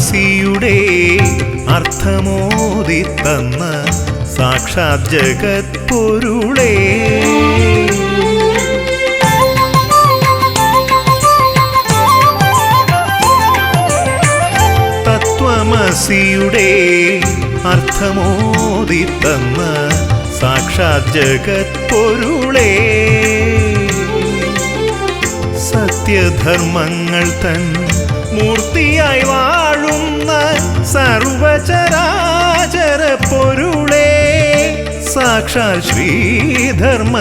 തത്വമസിയുടെ അർത്ഥമോദി തന്ന സാക്ഷാത് ജഗത്പൊരുളേ, തത്വമസിയുടെ അർത്ഥമോദി തന്ന സാക്ഷാത് ജഗത്പൊരുളേ, സത്യധർമ്മങ്ങൾ തൻ മൂർത്തിയായി വാഴുന്ന സർവചരാചര പൊരുളേ, സാക്ഷാൽ ശ്രീധർമ്മശാസ്താവേ.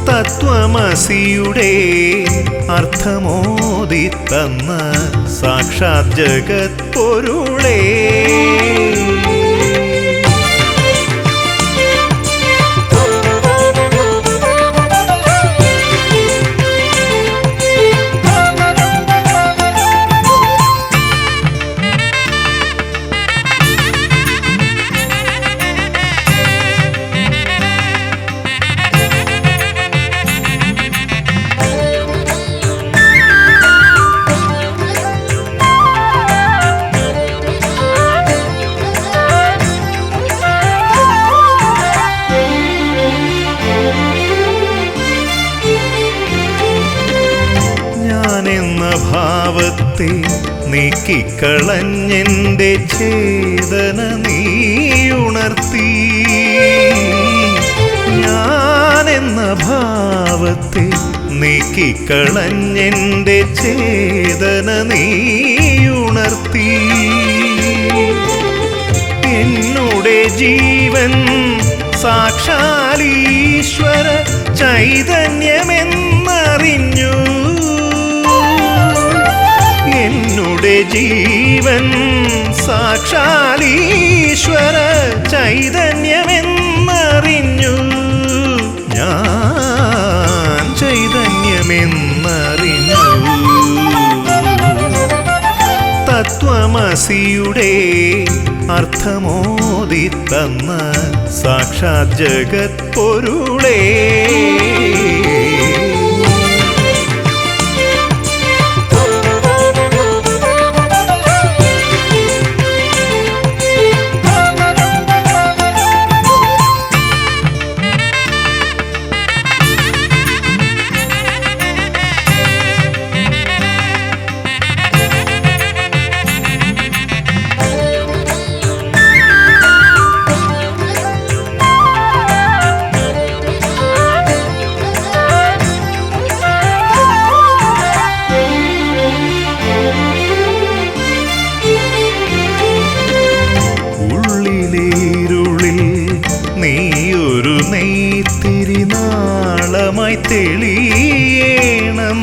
തത്വമസിയുടെ അർത്ഥമോദി തന്ന സാക്ഷാത് ജഗത്പൊരുളേ, ഭാവത്തെ നീക്കിക്കളഞ്ഞെൻ്റെ ചേതന നീയുണർത്തി, ഞാനെന്ന ഭാവത്തെ നീക്കിക്കളഞ്ഞെൻ്റെ ചേതന നീയുണർത്തി, എന്നുടെ ജീവൻ സാക്ഷാലീശ്വര ചൈതന്യമെന്നറിഞ്ഞു, എന്നുടെ ജീവൻ സാക്ഷാലീശ്വര ചൈതന്യമെന്നറിഞ്ഞു, ഞാൻ ചൈതന്യമെന്നറിഞ്ഞു. തത്വമസിയുടെ അർത്ഥമോദി തന്ന സാക്ഷാത് ജഗത്പൊരുളേ, തെളിയേണം,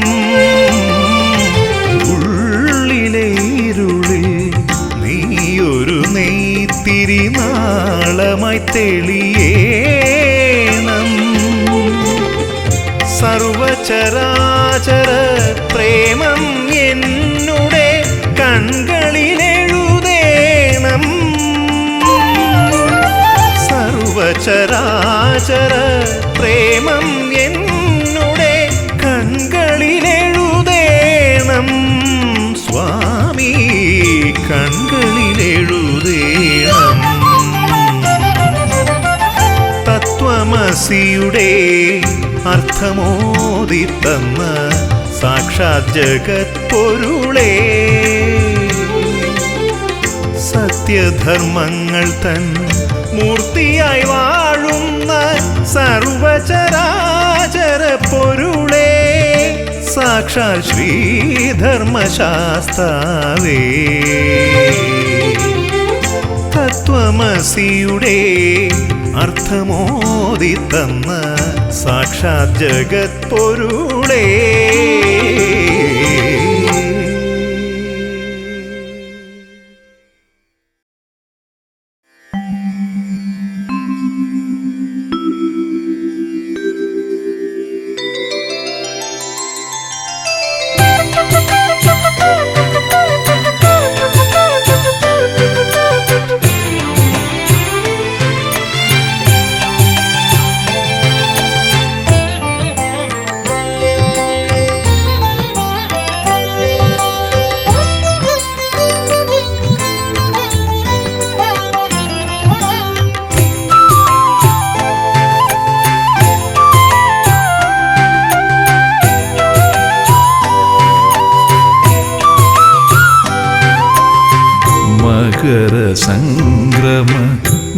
ഉള്ളിലെ ഇരുളിൽ നീയൊരു നെയ്ത്തിരി നാളമായി തെളിയേണം, സർവചരാചര പ്രേമം എന്നുടെ കൺകളിലെഴുതേണം, സർവചരാചര പ്രേമം എന്നുടെ കൺകളിലെഴുതേണം, സ്വാമി കൺകളിലെഴുതേണം. തത്വമസിയുടെ അർത്ഥമോദി തന്ന സാക്ഷാത് ജഗത്പൊരുളേ, സത്യധർമ്മങ്ങൾ തൻ മൂർത്തിയായി വാഴുന്ന സർവചരാചര പൊരുളേ, സാക്ഷാൽ ശ്രീധർമ്മശാസ്താവേ. തത്വമസിയുടെ അർത്ഥമോദി തന്ന സാക്ഷാത് ജഗത്പൊരുളേ, മകരസംക്രമ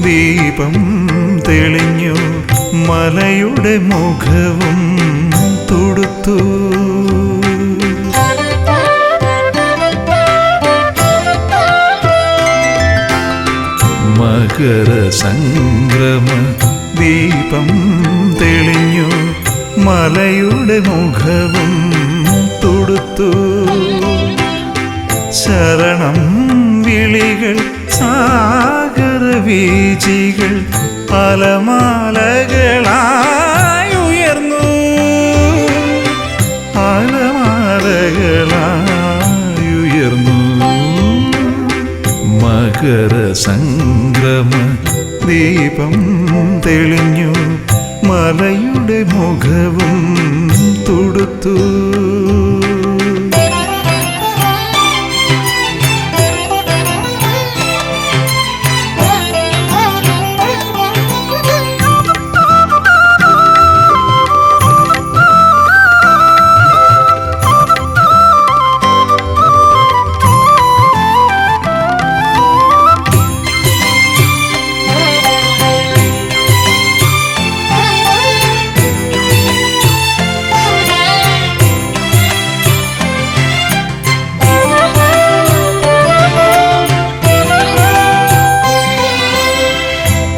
ദീപം തെളിഞ്ഞു മലയുടെ മുഖവും തുടുത്തു. മകരസംക്രമ ദീപം തെളിഞ്ഞു മലയുടെ മുഖവും തുടുത്തു. ശരണം വിളികൾ സാഗരവീചികൾ അലമാലകളായുയർന്നു. അലമാലകളായുയർന്നു. മകരസംക്രമ ദീപം തെളിഞ്ഞു മലയുടെ മുഖവും തുടുത്തു.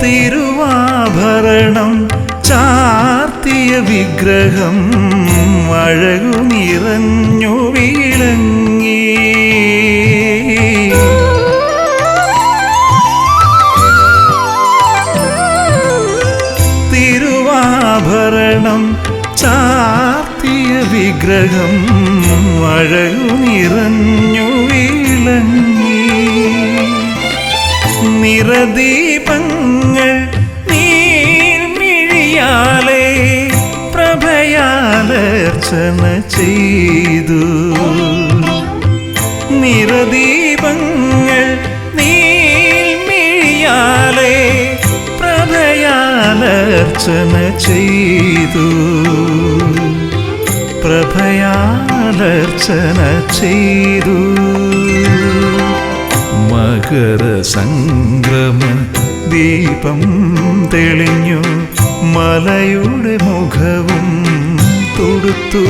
തിരുവാഭരണം ചാർത്തിയ വിഗ്രഹം അഴകു നിറഞ്ഞു വിളങ്ങി. തിരുവാഭരണം ചാർത്തിയ വിഗ്രഹം അഴകു നിറഞ്ഞു വിളങ്ങി. നിറദീപങ്ങൾ നീർമിഴിയാലെ പ്രഭയാലർച്ചന ചെയ്തു. നിറദീപങ്ങൾ നീർമിഴിയാലെ പ്രഭയാലർച്ചന ചെയ്തു. പ്രഭയാലർച്ചന ചെയ്തു. മകരസംക്രമ ദീപം തെളിഞ്ഞു മലയുടെ മുഖവും തുടുത്തു.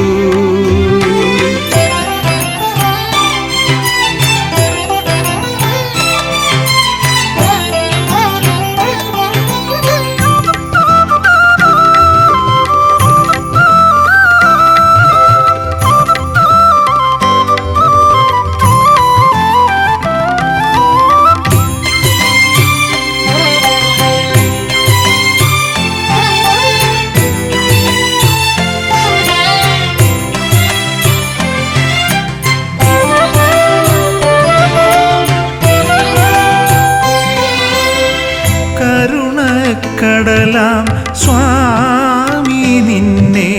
കടലാം സ്വാമി നിന്നെ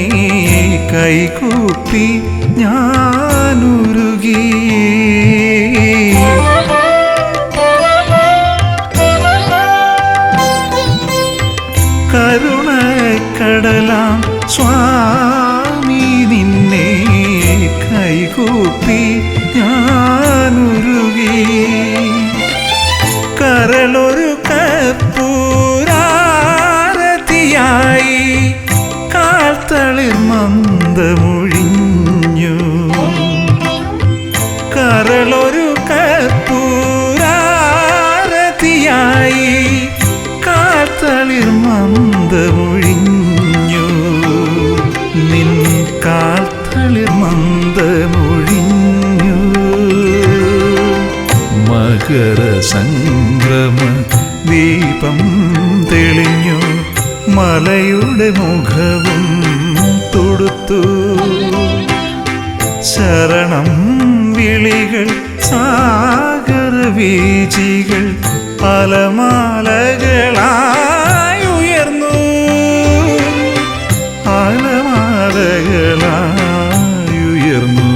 കൈകൂപ്പി ഞാനുരുകി. കരുണക്കടലാം സ്വാമി നിന്നെ കൈകൂപ്പി ഞാനുരുകി. കരളൊരു കർപ്പൂരാരതിയായി കാൽത്തളിർ മന്ദമൊഴിഞ്ഞു. കരളൊരു കർപ്പൂരാരതിയായി കാൽത്തളിർ മന്ദമൊഴിഞ്ഞു. നിൻ കാൽത്തളിർ മന്ദമൊഴിഞ്ഞു. മകരസംക്രമ ദീപം തെളിഞ്ഞു മലയുടെ മുഖവും തുടുത്തു. ശരണം വിളികൾ സാഗരവീചികൾ അലമാലകളായുയർന്നു. അലമാലകളായുയർന്നു.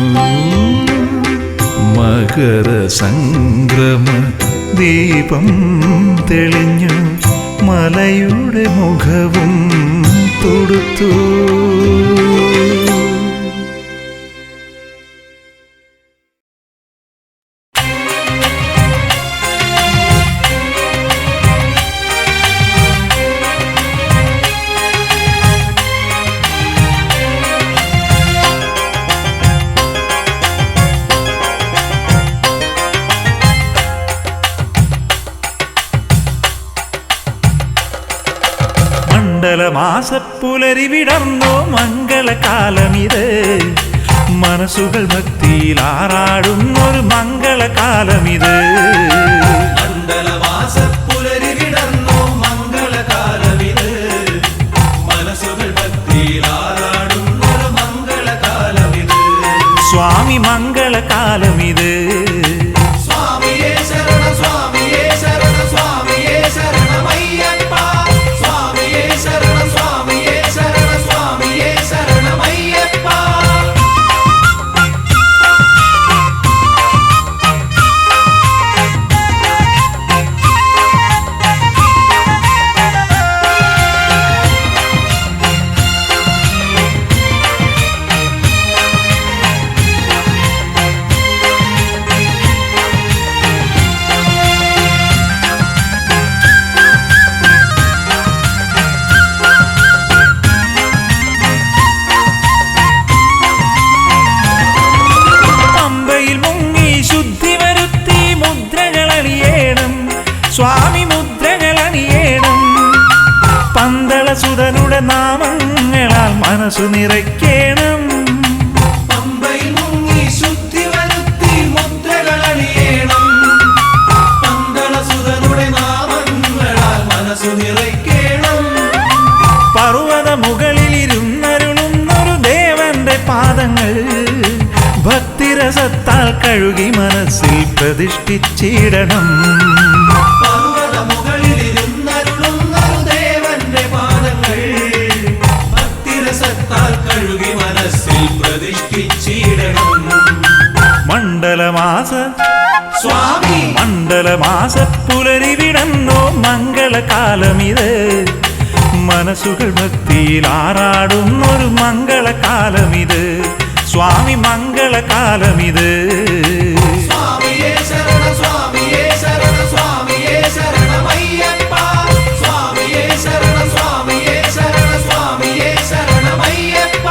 മകരസംക്രമ ദീപം തെളിഞ്ഞു മലയുടെ മുഖവും തുടുത്തു. മണ്ഡലമാസപ്പുലരി വിടർന്നോ മംഗളകാലമിത് മനസ്സുകൾ ഭക്തിയിൽ ആറാടുന്നൊരു മംഗളകാലമിത് മണ്ഡലമാസപ്പുലരി വിടർന്നോ മംഗളകാലമിത് മനസ്സുകൾ ഭക്തിയിൽ ആറാടുന്നൊരു മംഗളകാലമിത് സ്വാമി മംഗളകാലമിത് സ്വാമിയേ ശരണം സ്വാമിയേ ശരണം സ്വാമിയേ ശരണമയ്യപ്പ സ്വാമിയേ ശരണം സ്വാമിയേ ശരണം സ്വാമിയേ ശരണമയ്യപ്പ സ്വാമി മുദ്രകളണിയേണം പന്തളസുതനുടെ നാമങ്ങളാൽ മനസ്സു നിറയ്ക്കേണം പമ്പയിൽ മുങ്ങി ശുദ്ധി വരുത്തി മുദ്രകളണിയേണം പന്തളസുതനുടെ നാമങ്ങളാൽ മനസ്സു നിറയ്ക്കേണം പർവ്വത മുകളിലിരുന്നരുളുന്നൊരു ദേവന്റെ പാദങ്ങൾ ഭക്തിരസത്താൽ കഴുകി മനസ്സിൽ പ്രതിഷ്ഠിച്ചിടണം പർവ്വതമുകളിലിരുന്നരുളുന്നൊരു ദേവന്റെ പാദങ്ങൾ ഭക്തിരസത്താൽ കഴുകി മനസ്സിൽ പ്രതിഷ്ഠിച്ചിടണം മണ്ഡലമാസ സ്വാമി മണ്ഡലമാസപ്പുലരി വിടന്നോ മംഗളകാലമിത് മനസ്സുകൾ ഭക്തിയിൽ ആറാടുന്നൊരു മംഗളകാലമിത് സ്വാമി മംഗളകാലമിത് സ്വാമിയേ ശരണം സ്വാമിയേ ശരണം സ്വാമിയേ ശരണമയ്യപ്പ സ്വാമിയേ ശരണം സ്വാമിയേ ശരണം സ്വാമിയേ ശരണമയ്യപ്പ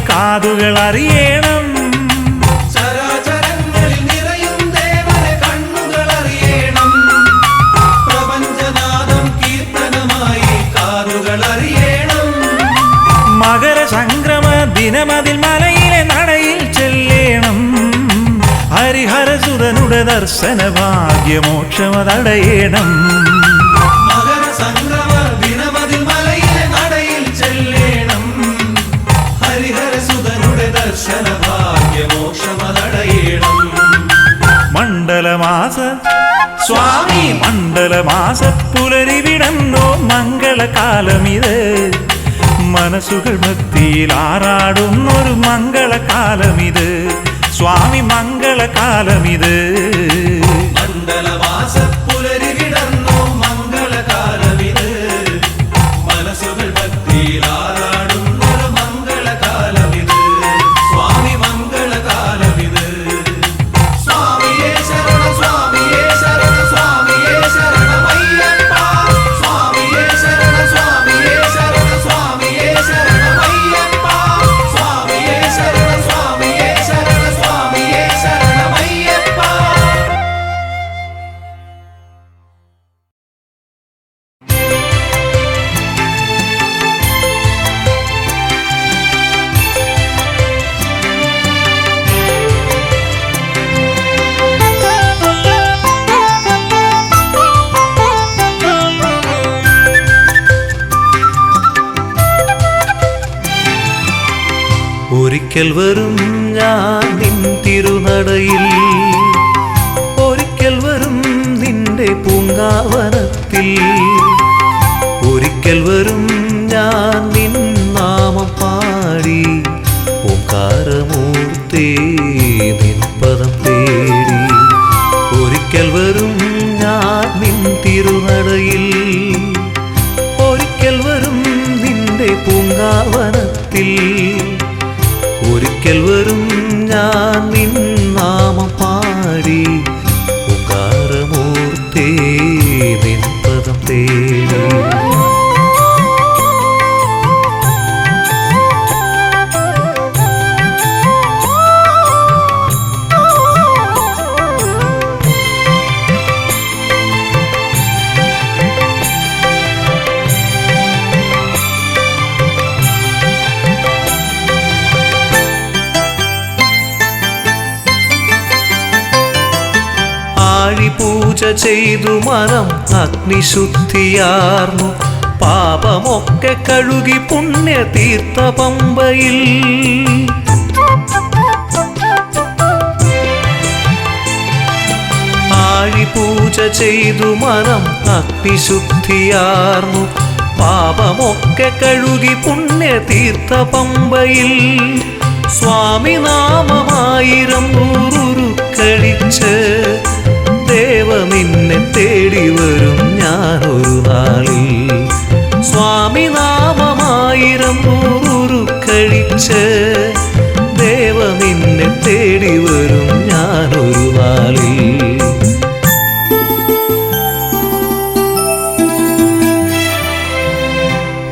കാതുകൾ അറിയണം ചരാചരങ്ങളിൽ നിറയും ദേവനെ കണ്ണുകൾ അറിയണം പ്രപഞ്ചനാദം കീർത്തനമായി കാതുകൾ അറിയണം മകരസംക്രമ ദിനമതിൽ മലയിലെ നടയിൽ ചെല്ലേണം ഹരിഹരസുരനുടെ ദർശന ഭാഗ്യമോക്ഷമതടയണം മകരസംക്രമ ദിനമതിൽ മലയിലെ നടയിൽ ചെല്ലേണം ഹരിഹരസുതനുടെ ദർശന ഭാഗ്യമോക്ഷമതടയണം മണ്ഡലമാസ സ്വാമി മണ്ഡലമാസപ്പുലരി വിടന്നോ മംഗളകാലമിത് മനസ്സുകൾ ഭക്തിയിൽ ആറാടുന്നൊരു മംഗളകാലമിത് സ്വാമി മംഗളകാലമിത് മണ്ഡലമാസപ്പുലരി വിടർന്നോ മംഗളകാലമിത് മനസ്സുകൾ ഭക്തിയിൽ ആറാടുന്നൊരു മംഗളകാലമിത് സ്വാമി മംഗളകാലമിത് സ്വാമിയേ ശരണം സ്വാമിയേ ശരണം സ്വാമിയേ ശരണമയ്യപ്പ സ്വാമിയേ ശരണം സ്വാമിയേ ശരണം സ്വാമിയേ ശരണമയ്യപ്പ സ്വാമിയേ ശരണം സ്വാമിയേ ശരണം സ്വാമിയേ ശരണമയ്യപ്പ ഒരിക്കൽ വരും ഞാൻ നിൻ തിരുനടയിൽ ഒരിക്കൽ വരും നിന്റെ പൂങ്കാവനത്തിൽ ഒരിക്കൽ വരും ഞാൻ നിൻ നാമം പാടി ശരണമൂർത്തേ നിൻ പദം തേടി ഒരിക്കൽ വരും ഞാൻ നിൻ തിരുനടയിൽ ഒരിക്കൽ വരും നിന്റെ പൂങ്കാവനത്തിൽ ഒരിക്കൽ വരും ഞാൻ നിൻ നാമം പാടി ഓംകാരമൂർത്തേ നിൻ പദം തേടി പൂജ ചെയ്തു മനം അഗ്നിശുദ്ധിയാർന്നു പാപമൊക്കെ കഴുകി പുണ്യതീർത്ഥ പമ്പയിൽ ആഴിപൂജ ചെയ്തു മനം അഗ്നിശുദ്ധിയാർന്നു പാപമൊക്കെ കഴുകി പുണ്യതീർത്ഥ പമ്പയിൽ സ്വാമി നാമമായിരം നൂറുരുക്കഴിച്ച് ദേവ നിന്നെ തേടി വരും ഞാനൊരു നാളിൽ സ്വാമി നാമമായിരം നൂറുരുക്കഴിച്ച് ദേവ നിന്നെ തേടി വരും ഞാനൊരു നാളിൽ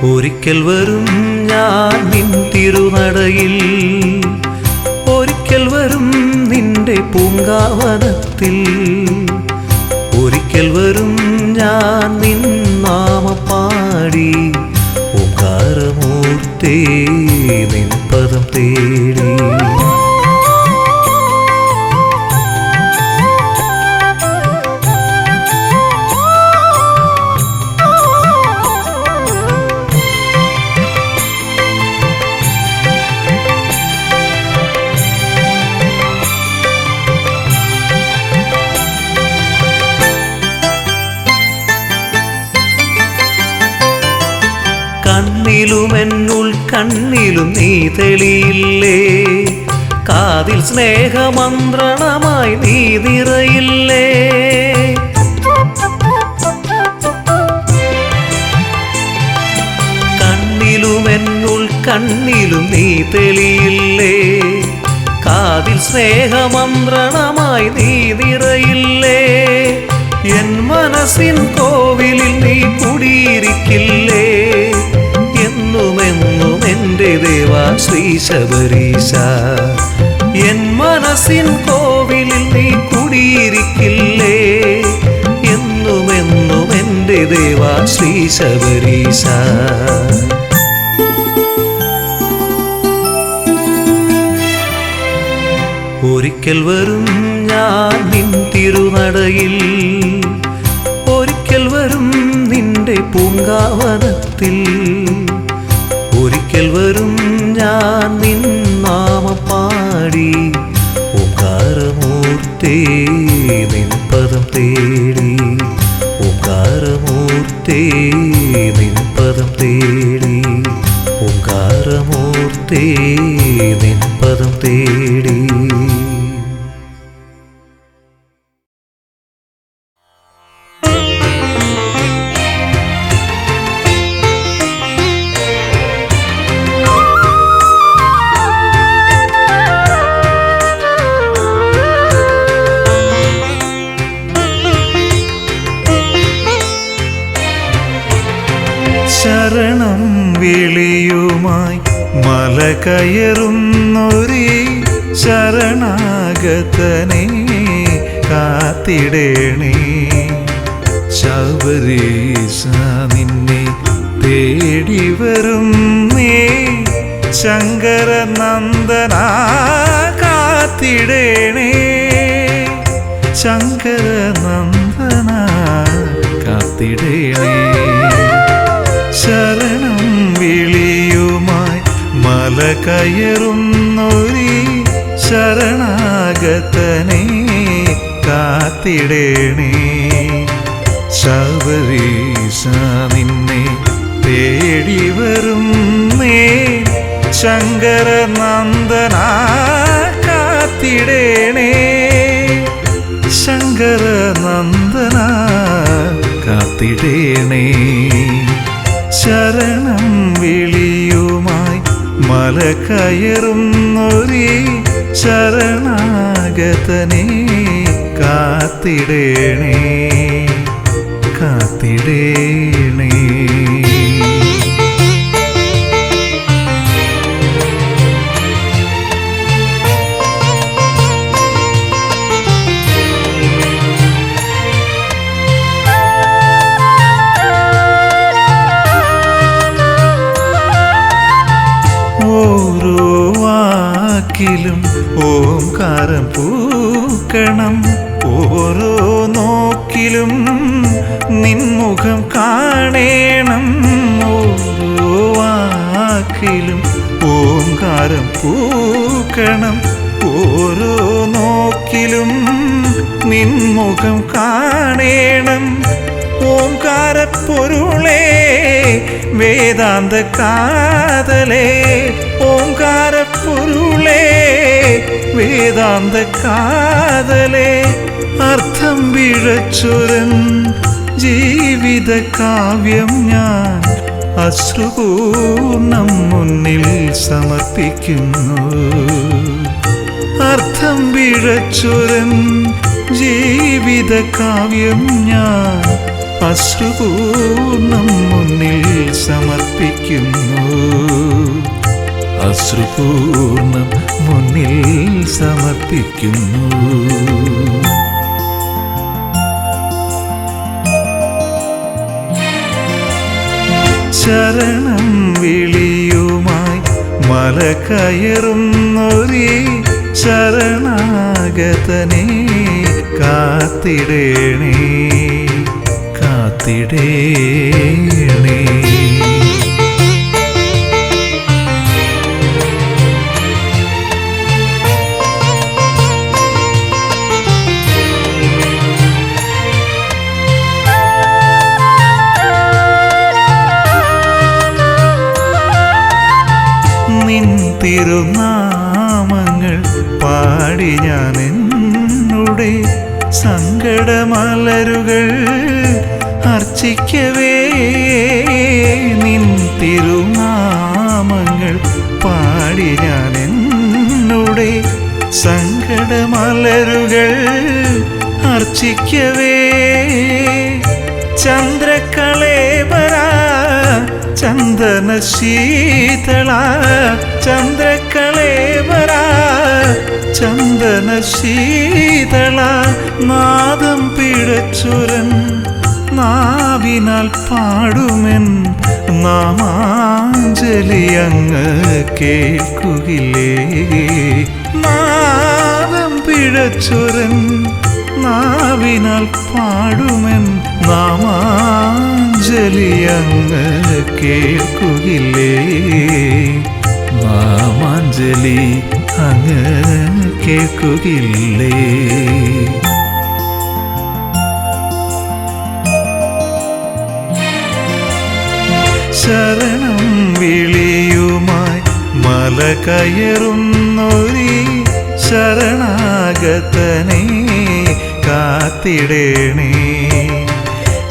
ഒരിക്കൽ വരും ഞാൻ നിൻ തിരുനടയിൽ ഒരിക്കൽ വരും നിന്റെ പൂങ്കാവനത്തിൽ ഒരിക്കൽ വരും ഞാൻ നിൻ നാമം പാടി ഓംകാരമൂർത്തേ നിൻ പദം തേടി കണ്ണിലും എന്നുൾ കണ്ണിലും നീ തെളിയില്ലേ കാതിൽ സ്നേഹമന്ത്രണമായി നീ നിറയില്ലേ കണ്ണിലും എന്നുൾ കണ്ണിലും നീ തെളിയില്ലേ കാതിൽ സ്നേഹമന്ത്രണമായി നീ നിറയില്ലേ എൻ മനസ്സിൻ കോവിലിൽ നീ കുടിയിരിക്കില്ലേ എന്നുമെന്നും എൻ്റെ ദേവാ ശ്രീ ശബരീശ എൻ മനസ്സിൻ കോവിലിൽ നീ കുടിയിരിക്കില്ലേ എന്നുമെന്നും എൻ്റെ ദേവാ ശ്രീ ശബരീശ ഒരിക്കൽ വരും ഞാൻ നിൻ തിരുനടയിൽ ഒരിക്കൽ വരും നിന്റെ പൂങ്കാവനത്തിൽ ഒരിക്കൽ വരും ഞാൻ നിൻ നാമം പാടി ഓംകാരമൂർത്തേ നിൻ പദം തേടി ഓംകാരമൂർത്തേ നിൻ പദം തേടി ഓംകാരമൂർത്തേ നിൻ പദം തേടി ശരണം വിളിയുമായി മല കയറുന്നൊരീ ശരണാഗതനെ കാത്തിടേണേ ശബരീശ നിന്നെ തേടി വരുന്നേ ശങ്കരനന്ദന കാത്തിടേണേ ശങ്കരനന്ദന കാത്തിടേണേ ശരണം വിളിയുമായി മല കയറുന്നൊരീ ശരണാഗതനെ കാത്തിടേണേ ശബരീശ നിന്നെ തേടി വരുന്നേ ശങ്കരനന്ദന കാത്തിടേണേ ശങ്കര നന്ദന കാത്തിടേണേ ശരണം വിളിയുമായി മല കയറുന്നൊരീ ശരണാഗതനെ കാത്തിടേണേ കാത്തിടേണേ ഓരോ വാക്കിലും ഓംകാരം പൂക്കണം ഓരോ നോക്കിലും നിൻമുഖം കാണേണം ഓരോ വാക്കിലും ഓംകാരം പൂക്കണം ഓരോ നോക്കിലും നിൻമുഖം കാണേണം ഓംകാരപ്പൊരുളേ വേദാന്ത കാതലേ ഓംകാരപ്പൊരുളേ വേദാന്ത കാതലേ അർത്ഥം പിഴച്ചൊരൻ ജീവിത കാവ്യം ഞാൻ അശ്രുപൂർണം മുന്നിൽ സമർപ്പിക്കുന്നു അർത്ഥം പിഴച്ചൊരൻ ജീവിത കാവ്യം ഞാൻ അശ്രുപൂർണം മുന്നിൽ സമർപ്പിക്കുന്നു അശ്രുപൂർണം മുന്നിൽ സമർപ്പിക്കുന്നു ശരണം വിളിയുമായി മല കയറുന്നൊരീ ശരണാഗതനെ കാത്തിടേണേ കാത്തിടേണേ നിൻ തിരുനാമങ്ങൾ പാടി ഞാൻ എന്നുടെ സങ്കടമലരുകൾ അർച്ചിക്കവേ നിൻ തിരുനാമങ്ങൾ പാടി ഞാൻ എന്നുടെ സങ്കടമലരുകൾ അർച്ചിക്കവേ ചന്ദ്രകളേവര ചന്ദന ശീതള ചന്ദ്രകളേവര ചന്ദന ശീതള നാദം പിഴച്ചുരൻ നാവിനാൽ പാടുമെൻ നാമാഞ്ജലി അങ്ങ് കേൾക്കുകില്ലേ നാദം പിഴച്ചുരൻ നാവിനാൽ പാടുമെൻ നാമാഞ്ജലി അങ്ങ് കേൾക്കുകില്ലേ നാമാഞ്ജലി അങ്ങ് കേൾക്കുകില്ലേ ശരണം വിളിയുമായി മല കയറുന്നൊരീ ശരണാഗതനെ കാത്തിടേണേ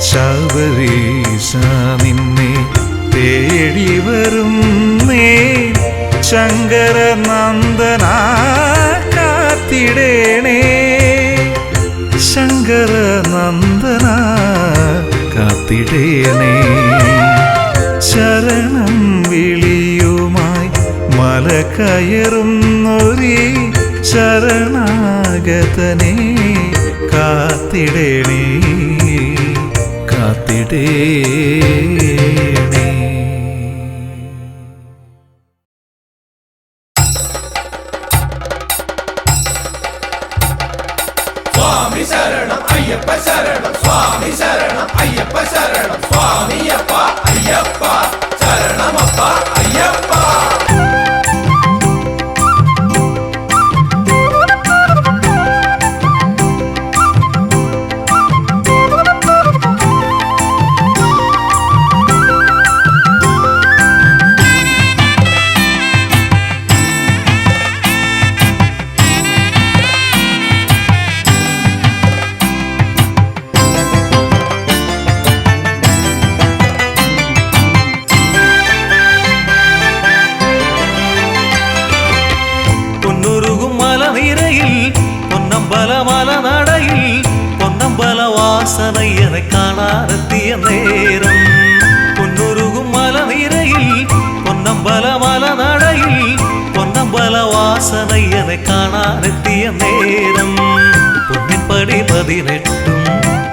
ശബരീശ നിന്നെ തേടി വരുന്നേ ശങ്കര നന്ദന കാത്തിടേണേ ശങ്കര നന്ദന കാത്തിടേണേ ശരണം വിളിയുമായി മല കയറുന്നൊരീ ശരണാഗതനെ കാത്തിടേണേ കാത്തിടേണേ സ്വാമി ശരണം അയ്യപ്പ ശരണം സ്വാമി ശരണം അയ്യപ്പ ശരണം സ്വാമിയപ്പ അയ്യപ്പ ശരണമപ്പ അയ്യപ്പ കാണാനെത്തിയ നേരം പൊന്നുരുകും മലനിരയിൽ പൊന്നമ്പല മലനടയിൽ പൊന്നമ്പല വാസനയ്യനെ കാണാനെത്തിയ നേരം പൊന്നിൻപടി 18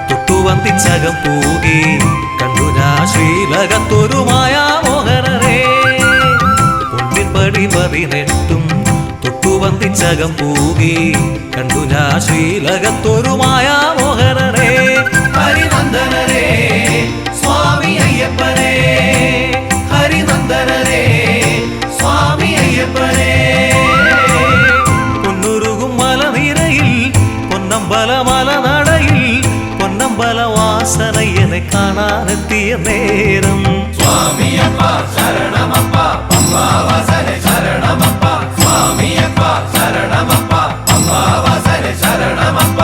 തൊട്ടുവന്തിച്ചകം പൂകി കണ്ടു ഞാൻ ശ്രീലകത്തൊരു മായാമോഹനരെ പൊന്നിൻപടി 18 തൊട്ടുവന്തിച്ചകം പൂകി കണ്ടു ഞാൻ ശ്രീലകത്തൊരു മായാമോഹനരെ ഹരിനന്ദനരേ സ്വാമി അയ്യപ്പനേ ഹരിനന്ദനരേ സ്വാമി അയ്യപ്പനേ പൊന്നുരുകും മലനിരയിൽ പൊന്നമ്പല മലനടയിൽ പൊന്നമ്പല വാസനയ്യനെ കാണാനെത്തിയ നേരം സ്വാമിയപ്പ ശരണമപ്പ പമ്പാവാസനെ ശരണമപ്പ സ്വാമിയപ്പ ശരണമപ്പ പമ്പാവാസനെ ശരണമപ്പ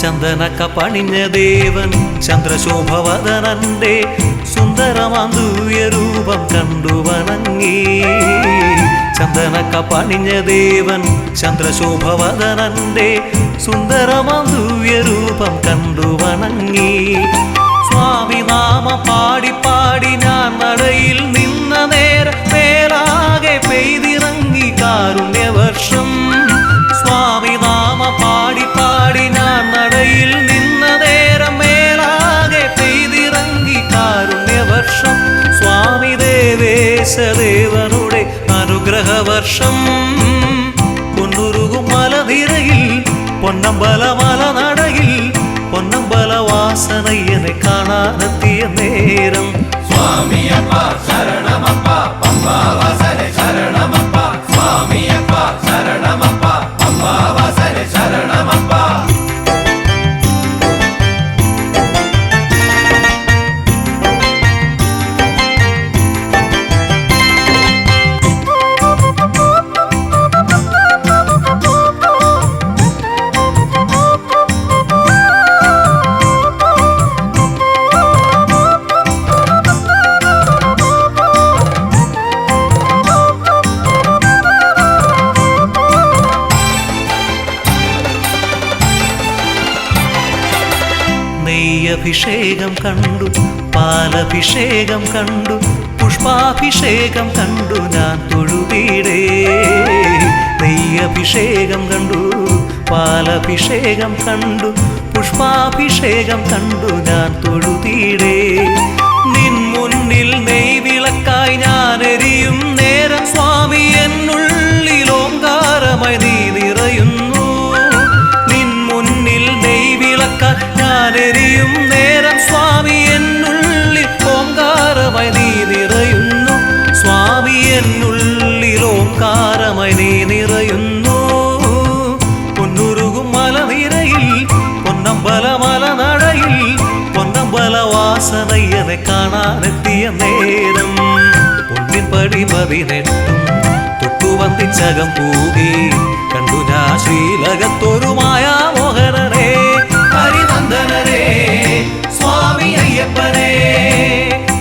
ചന്ദനക്ക പണിഞ്ഞ ദേവൻ ചന്ദ്രശോഭവദനന്റെ സുന്ദരമാന്തൂയ രൂപം കണ്ടു വണങ്ങി ചന്ദനക്ക പണിഞ്ഞ ദേവൻ ചന്ദ്രശോഭവദനന്റെ സുന്ദരമാന്തൂയ രൂപം കണ്ടു വണങ്ങി സ്വാമി നാമ പാടി പാടി ഞാൻ നടയിൽ നിന്ന നേരം മേലാകെ പെയ്തിറങ്ങി കാരുണ്യവർഷം സ്വാമി നാമ പാടി പാടി ഞാൻ നടയിൽ നിന്ന നേരം മേലാകെ പെയ്തിറങ്ങി കാരുണ്യവർഷം സ്വാമി ദേവേശദേവനുടെ അനുഗ്രഹവർഷം പൊന്നുരുകും മലനിരയിൽ പൊന്നമ്പല മലനടയിൽ പൊന്നമ്പല വാസനയ്യനെ കാണാനെത്തിയ നേരം സ്വാമിയപ്പ ശരണമപ്പ പമ്പാവാസനെ ശരണമപ്പ സ്വാമിയപ്പ ശരണമപ്പ പമ്പാവാസനെ ശരണമപ്പ നെയ്യഭിഷേകം കണ്ടു പാലഭിഷേകം കണ്ടു പുഷ്പാഭിഷേകം കണ്ടു ഞാൻ തൊഴുതീടേ നെയ്യഭിഷേകം കണ്ടു പാലഭിഷേകം കണ്ടു പുഷ്പാഭിഷേകം കണ്ടു ഞാൻ തൊഴുതീടേ നിൻ മുന്നിൽ നെയ്വിളക്കായി ഞാൻ എരിയും നേരം സ്വാമി എന്നുള്ളിൽ ഓംകാരമായി നീ നിറയുന്നു നിൻ മുന്നിൽ നെയ്വിളക്കായി ഞാൻ എരിയും നേരം സ്വാമി എന്നുള്ളിൽ ഓംകാരമായി നീ നിറയുന്നു സ്വാമി എന്നുള്ളിൽ ഓംകാരമായി നീ നിറയുന്നു പൊന്നുരുകും മലനിരയിൽ പൊന്നമ്പല മലനടയിൽ പൊന്നമ്പല വാസനയ്യനെ കാണാനെത്തിയ നേരം പൊന്നിൻപടി 18 തൊട്ടുവന്തിച്ചകം പൂകി കണ്ടു ഞാൻ ശ്രീലകത്തൊരു മായാമോഹനരെ ഹരിനന്ദനരേ സ്വാമി അയ്യപ്പനേ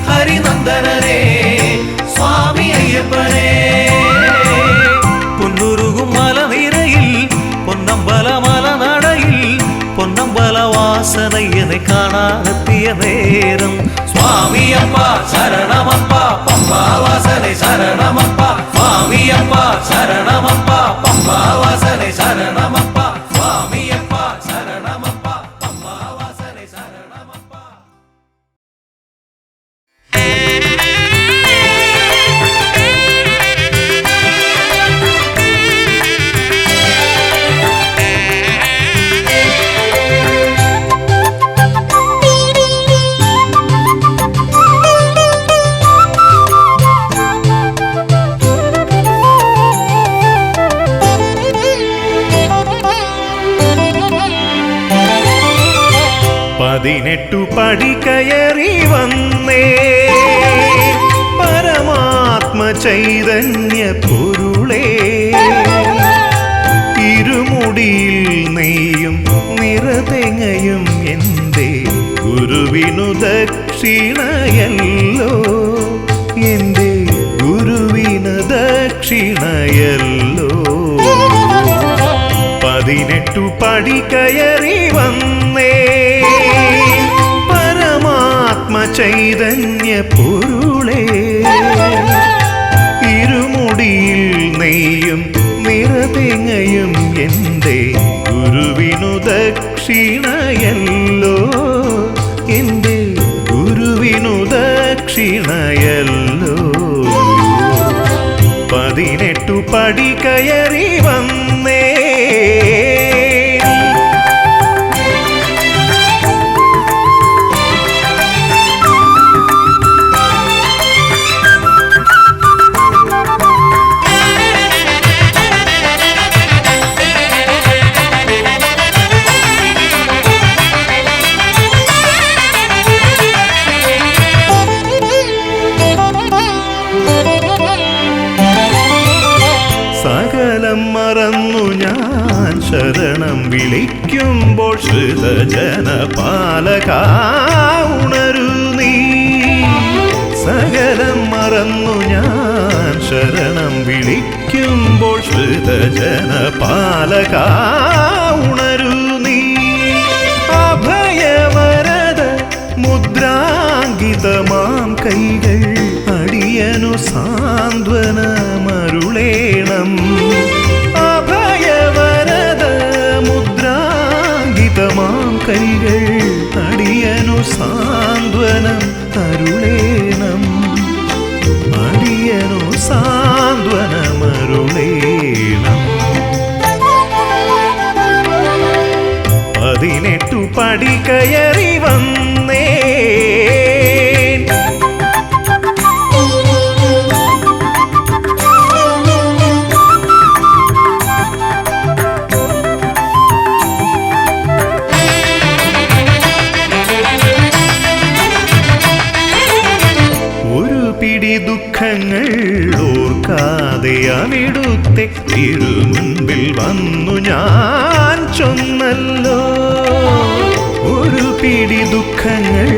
ഹരിനന്ദനരേ സ്വാമി അയ്യപ്പനേ പൊന്നുരുകും മലനിരയിൽ പൊന്നമ്പല മലനടയിൽ പൊന്നമ്പല വാസനയ്യനെ കാണാനെത്തിയ നേരം സ്വാമിയപ്പ ശരണമപ്പ പമ്പാവാസനെ ശരണമപ്പ സ്വാമിയപ്പ ശരണമപ്പ പമ്പാവാസനെ ശരണമപ്പ സ്വാമിയപ്പ ശരണമപ്പ പമ്പാവാസനെ ശരണമപ്പ 18 പടി കയറി വന്നേ പരമാത്മ ചൈതന്യ പൊരുളേ ഇരുമുടിയിൽ നെയ്യും നിറതെങ്ങയും എൻ്റെ ഗുരുവിനു ദക്ഷിണയല്ലോ എൻ്റെ ഗുരുവിന് ദക്ഷിണയല്ലോ 18 പടി കയറി വന്നേ പരമാത്മ ചൈതന്യ പൊരുളേ ഇരുമുടിയിൽ നെയ്യും നിറതെങ്ങയും എൻ്റെ ഗുരുവിനു ദക്ഷിണയല്ലോ എൻ്റെ ഗുരുവിനു ദക്ഷിണയല്ലോ 18 പടി കയറി വന്നേ സകലം മറന്നു ഞാൻ ശരണം വിളിക്കുമ്പോൾ ശ്രുതജന പാലക ഉണരു നീ സകലം മറന്നു ഞാൻ ശരണം വിളിക്കുമ്പോൾ ശ്രുതജന പാലക ഉണരു നീ അഭയവരദ മുദ്രാങ്കിതമാം കൈകൾ അടിയനു സാന്ത്വനമരുളേണം അഭയവരദ മുദ്രാങ്കിതമാം കൈകൾ അടിയനു സാന്ത്വനം അരുളേണം അടിയനു സാന്ത്വനമരുളേണം 18 പടി കയറി വന്നേ ദുഃഖങ്ങൾ ഓർക്കാതെ അവിടുത്തെ തിരുമുൻപിൽ വന്നു ഞാൻ ചൊന്നല്ലോ ഒരു പിടി ദുഃഖങ്ങൾ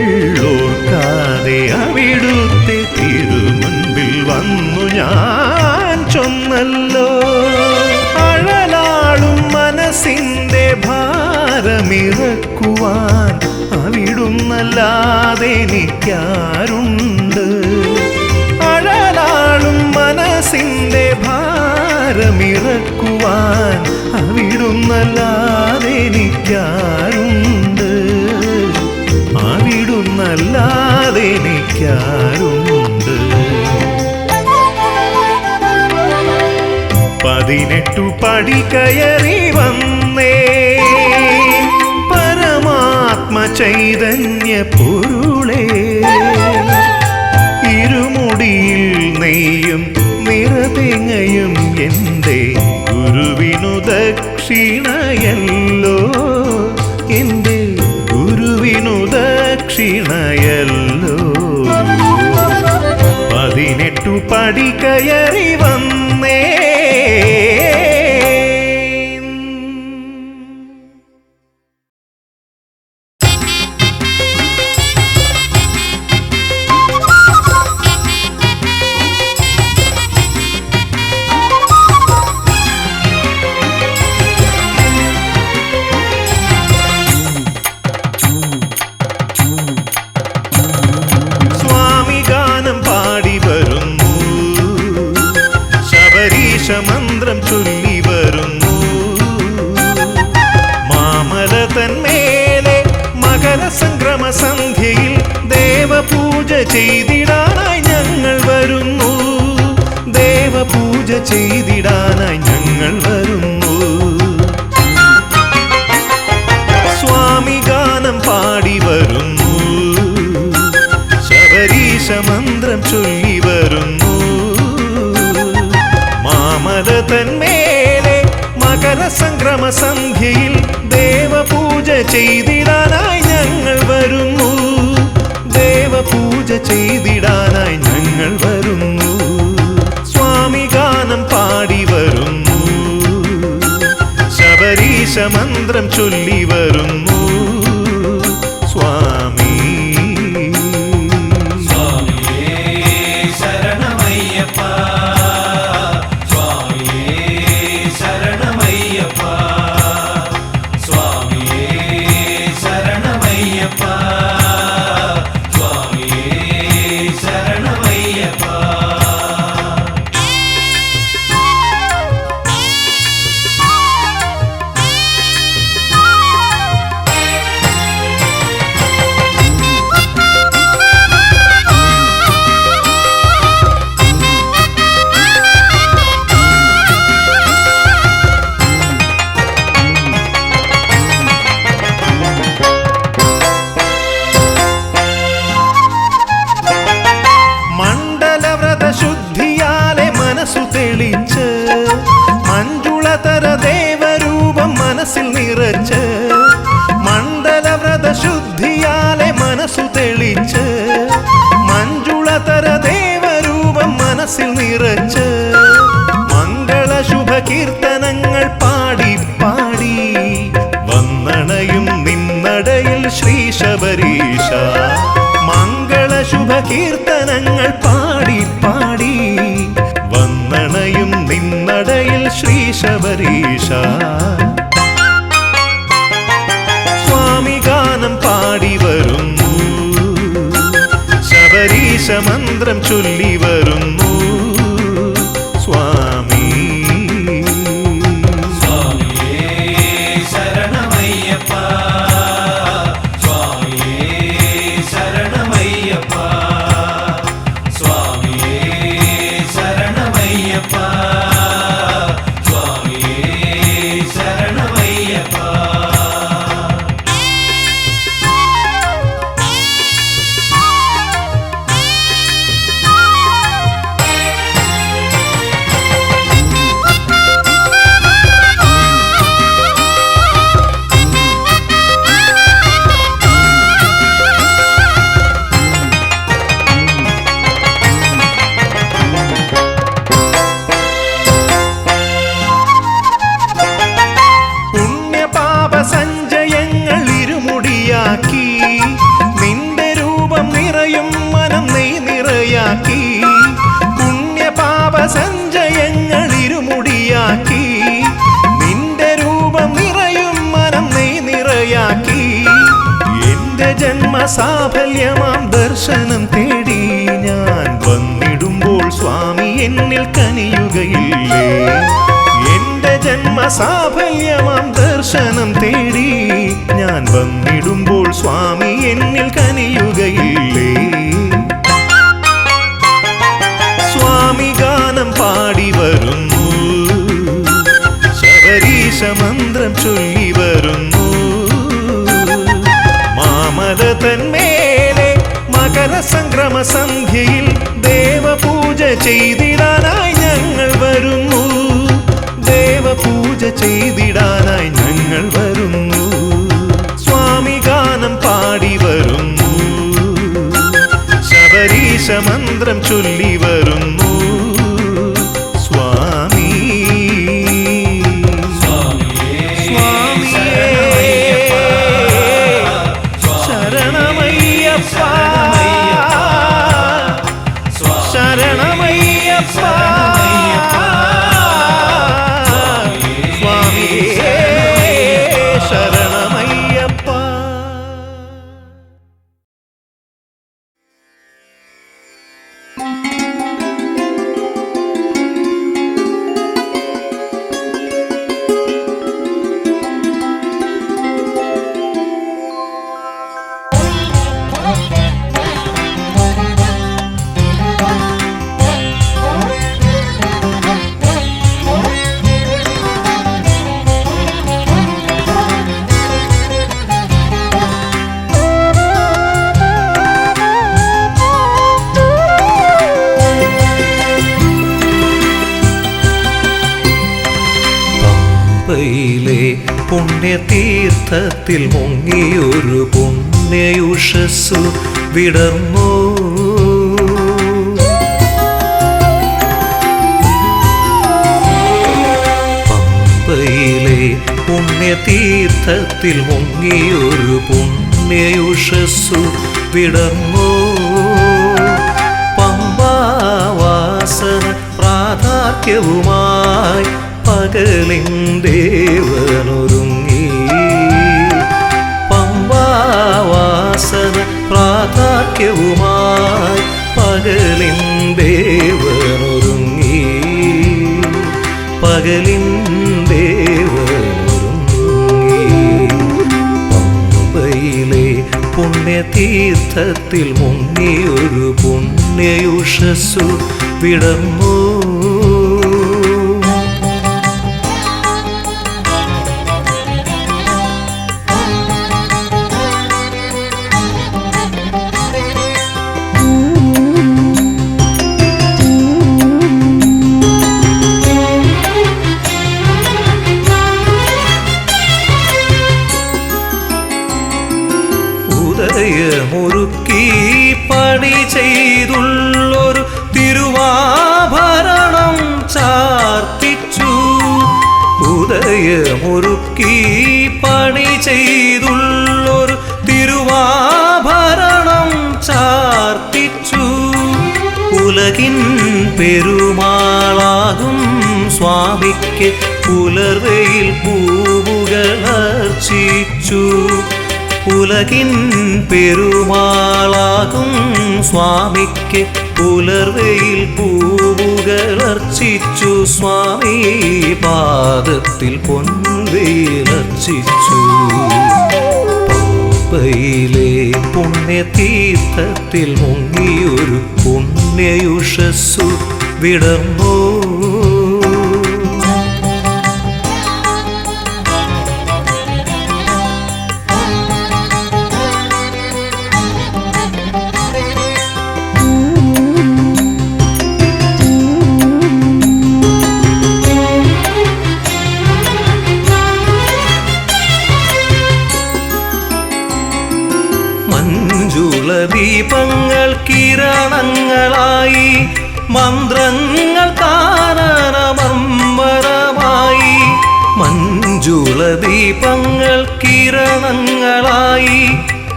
ഓർക്കാതെ അവിടുത്തെ തിരുമുൻപിൽ വന്നു ഞാൻ ചൊന്നല്ലോ അഴലാളും മനസ്സിൻ്റെ ഭാരമിറക്കുവാൻ അവിടുന്നല്ലാതെ എനിക്കാരുണ്ട് അഴലാളും മനസ്സിൻ്റെ ഭാരമിറക്കുവാൻ അവിടുന്നല്ലാതെ എനിക്കാരുണ്ട് അവിടുന്നല്ലാതെ എനിക്കാരുണ്ട് 18 പടി കയറി വന്നേ പരമാത്മ ചൈതന്യ പൊരുളേ ഇരുമുടിയിൽ നെയ്യും നിറതെങ്ങയും എൻ്റെ ഗുരുവിനു ദക്ഷിണയല്ലോ എൻ്റെ ഗുരുവിനു ദക്ഷിണയല്ലോ 18 പടി കയറി വന്നേ മന്ത്രം ചൊല്ലി വരുന്നു മാമല തന്മേലെ മകരസംക്രമ സന്ധ്യയിൽ ദേവപൂജ ചെയ്തിടാനായി ഞങ്ങൾ വരുന്നു ദേവപൂജ ചെയ്തിടാനായി ഞങ്ങൾ വരുന്നു സ്വാമി ഗാനം പാടി വരുന്നു ശബരീശ മന്ത്രം ചൊല്ലി വരുന്നു മാമല തന്മേലെ മകരസംക്രമ സന്ധ്യയിൽ ദേവപൂജ ചെയ്തിടാനായി ഞങ്ങൾ ചെയ്തിടാനായി ഞങ്ങൾ വരുന്നു. സ്വാമി ഗാനം പാടി വരുന്നു, ശബരീശ മന്ത്രം ചൊല്ലി വരുന്നു. സ്വാമി ശുദ്ധിയാലെ മനസ്സു തെളിച്ച് മഞ്ജുളതര ദേവരൂപം മനസ്സിൽ നിറച്ച്, മണ്ഡലവ്രത ശുദ്ധിയാലെ മനസ്സു തെളിച്ച് മഞ്ജുളതര ദേവരൂപം മനസ്സിൽ നിറച്ച്, മംഗള ശുഭ കീർത്തനങ്ങൾ പാടി പാടി വന്നണയും നിന്നടയിൽ ശ്രീ ശബരീശ. മംഗള ശുഭ കീർത്തനങ്ങൾ പാടി പാടി വന്നണയും നിന്നടയിൽ ശ്രീ ശബരീശ. സ്വാമി ഗാനം പാടി വരുന്നു, ശബരീശ മന്ത്രം ചൊല്ലി വരുന്നു. സ്വാമി സഞ്ചയങ്ങൾ ഇരുമുടിയാക്കി നിന്റെ രൂപം നിറയും മനം നെയ് നിറയാക്കി. പുണ്യപാപ സഞ്ചയങ്ങൾ ഇരുമുടിയാക്കി നിന്റെ രൂപം നിറയും മനം നെയ് നിറയാക്കി. എന്റെ ജന്മസാഫല്യമാം ദർശനം തേടി ഞാൻ വന്നിടുമ്പോൾ സ്വാമി എന്നിൽ കനിയുകയില്ലേ? എന്റെ ജന്മസാഫല്യമാം ദർശനം തേടി ഞാൻ വന്നിടുമ്പോൾ സ്വാമി എന്നിൽ കനിയുകയില്ലേ? സ്വാമി ഗാനം പാടി വരുന്നു, ശബരീശ മന്ത്രം ചൊല്ലി വരുന്നു. മാമല തന്മേലെ മകരസംക്രമ സന്ധ്യയിൽ ദേവപൂജ ചെയ്തിടാനായി ഞങ്ങൾ വരുന്നു. ദേവപൂജ ചെയ്തിടാനായി ഞങ്ങൾ വരുന്നു. സ്വാമി ഗാനം പാടി വരുന്നു, ശബരീശ മന്ത്രം ചൊല്ലി വരുന്നു. സ്വാമി ശരണമയ്യപ്പ ശരണമയ്യപ്പ ശരണമയ്യപ്പ. പമ്പയിലെ പുണ്യതീർത്ഥത്തിൽ മുങ്ങിയൊരു പുണ്യയുഷസ്സു വിടർന്നു പുണ്യതീർത്ഥത്തിൽ മുങ്ങിയൊരു പുണ്യയുഷസ്സു വിടർന്നു. പമ്പാവാസന പ്രാധാന്യവുമായി പകലിൻ ദേവനൊരുങ്ങി. പമ്പാവാസന പ്രാധാന്യവുമായി പകലിൻ ദേവനൊരുങ്ങി. പകലിൻ ദേവനൊരുങ്ങി. പമ്പയിലെ പുണ്യതീർത്ഥത്തിൽ മുങ്ങിയൊരു പുണ്യയുഷസ്സു വിടർന്നു. ഉദയമൊരുക്കി പണി ചെയ്തുള്ളൊരു തിരുവാഭരണം ചാർത്തിച്ചു. ഉദയമൊരുക്കി പണി ചെയ്തുള്ളൊരു തിരുവാഭരണം ചാർത്തിച്ചു. ഉലകിൻ പെരുമാളാകും സ്വാമിക്ക് പുലർവയിൽ പൂവുകളർച്ചിച്ചു. ഉലകിൻ പെരുമാളാകും സ്വാമിക്ക് പുലർവയിൽ പൂവുകളർച്ചിച്ചു. സ്വാമി പാദത്തിൽ പൊൻവെയിലർച്ചിച്ചു. പമ്പയിലെ പുണ്യതീർത്ഥത്തിൽ മുങ്ങിയൊരു പുണ്യയുഷസ്സു വിടർന്നു. ദീപങ്ങൾ കിരണങ്ങളായി മന്ത്രങ്ങൾ കാനനമർമ്മരമായി. മഞ്ജുള ദീപങ്ങൾ കിരണങ്ങളായി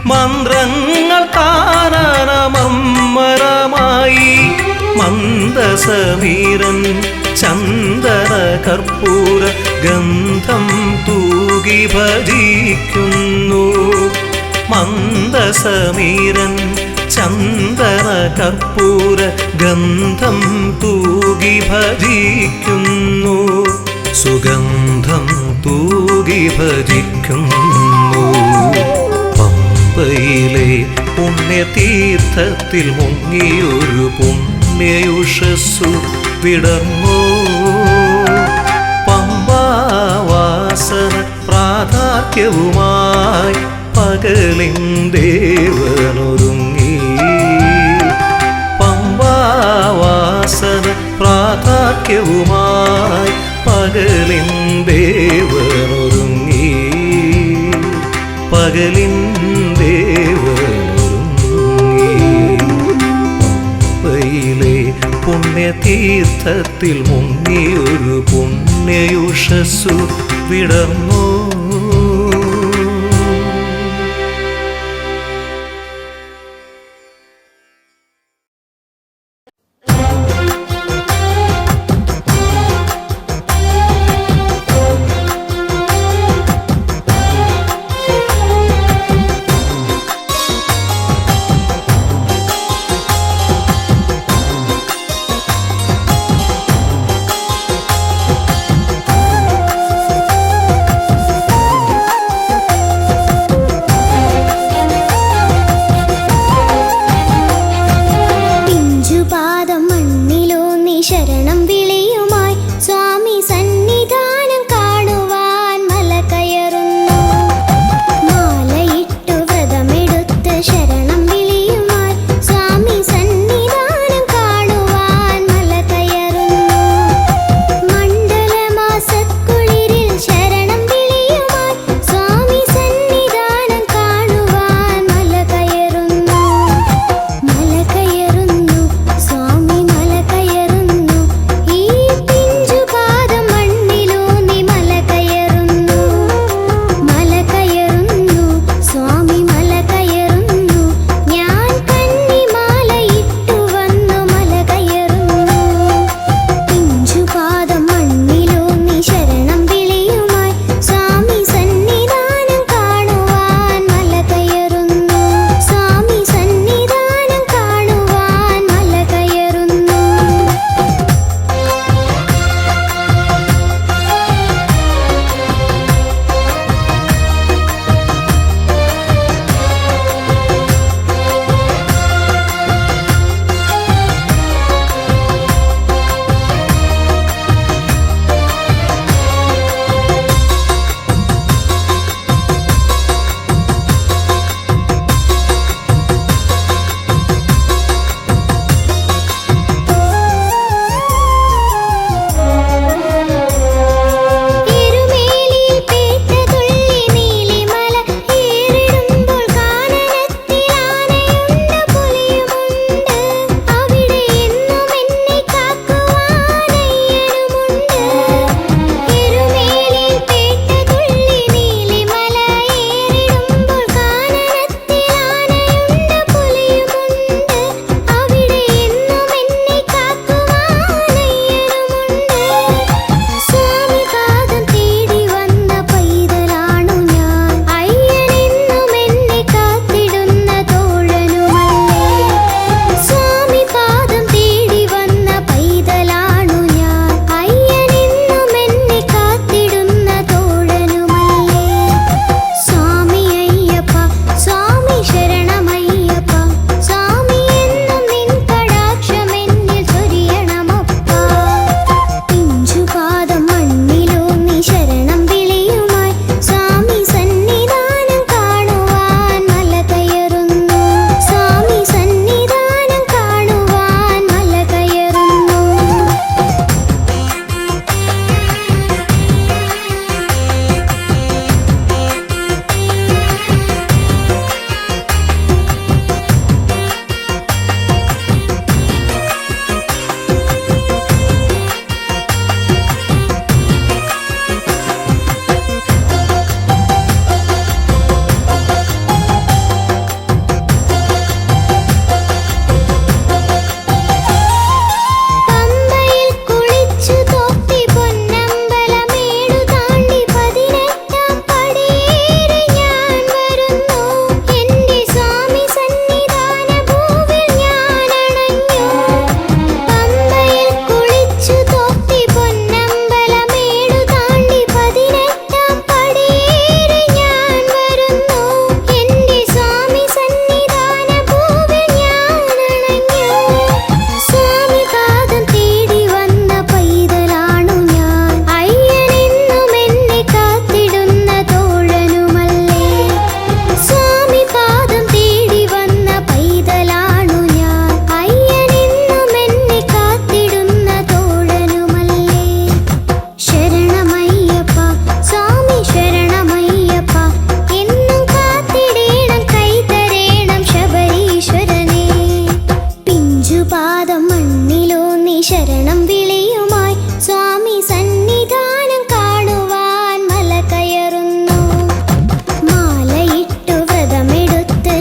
മന്ത്രങ്ങൾ കാനനമർമ്മരമായി. മന്ദസമീരൻ ചന്ദന കർപ്പൂര ഗന്ധം തൂകി ഭജിക്കുന്നു. മന്ദസമീരൻ ചന്ദന കർപ്പൂര ഗന്ധം തൂകി ഭജിക്കുന്നു. സുഗന്ധം തൂകി ഭജിക്കുന്നു. പമ്പയിലെ പുണ്യതീർത്ഥത്തിൽ മുങ്ങിയൊരു പുണ്യയുഷസ്സു വിടർന്നു. പമ്പാവാസന പ്രാധാന്യവുമായി പകലിൻ ദേവനൊരുങ്ങി. പമ്പാവാസന പ്രാധാന്യവുമായി പകലിൻ ദേവനൊരുങ്ങി. പകലിൻ ദേവനൊരുങ്ങി. പമ്പയിലെ പുണ്യതീർത്ഥത്തിൽ മുങ്ങിയൊരു പുണ്യയുഷസ്സു വിടർന്നു.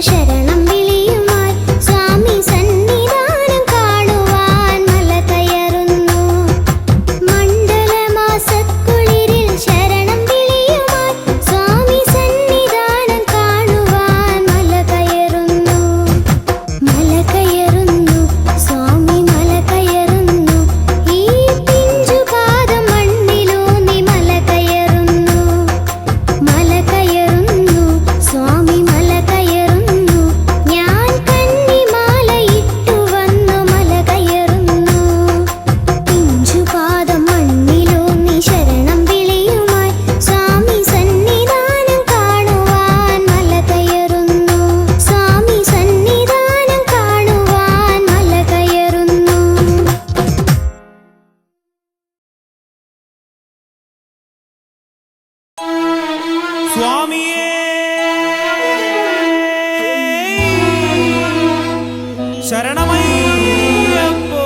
ശരണം വിളിയുമായി സ്വാമി സന്നിധാനം കാണുവാൻ മല കയറുന്നു. മണ്ഡലമാസക്കുളിരിൽ ശരണം വിളിയുമായി സ്വാമി സന്നിധാനം കാണുവാൻ മല കയറുന്നു. മല കയറുന്നു സ്വാമി മല കയറുന്നു. ഈ പിഞ്ചുപാദം മണ്ണിലൂന്നി മല കയറുന്നു. മല കയറുന്നു സ്വാമി മല കയറുന്നു. ഞാൻ കന്നിമാല ഇട്ടു വന്നു മല കയറുന്നു. പിഞ്ചുപാദം മണ്ണിലൂന്നി ശരണം വിളിയുമായി സ്വാമി സന്നിധാനം കാണുവാൻ മല കയറുന്നു. സ്വാമി സന്നിധാനം കാണുവാൻ മല കയറുന്നു. സ്വാമിയേ ശരണമയ്യപ്പോ.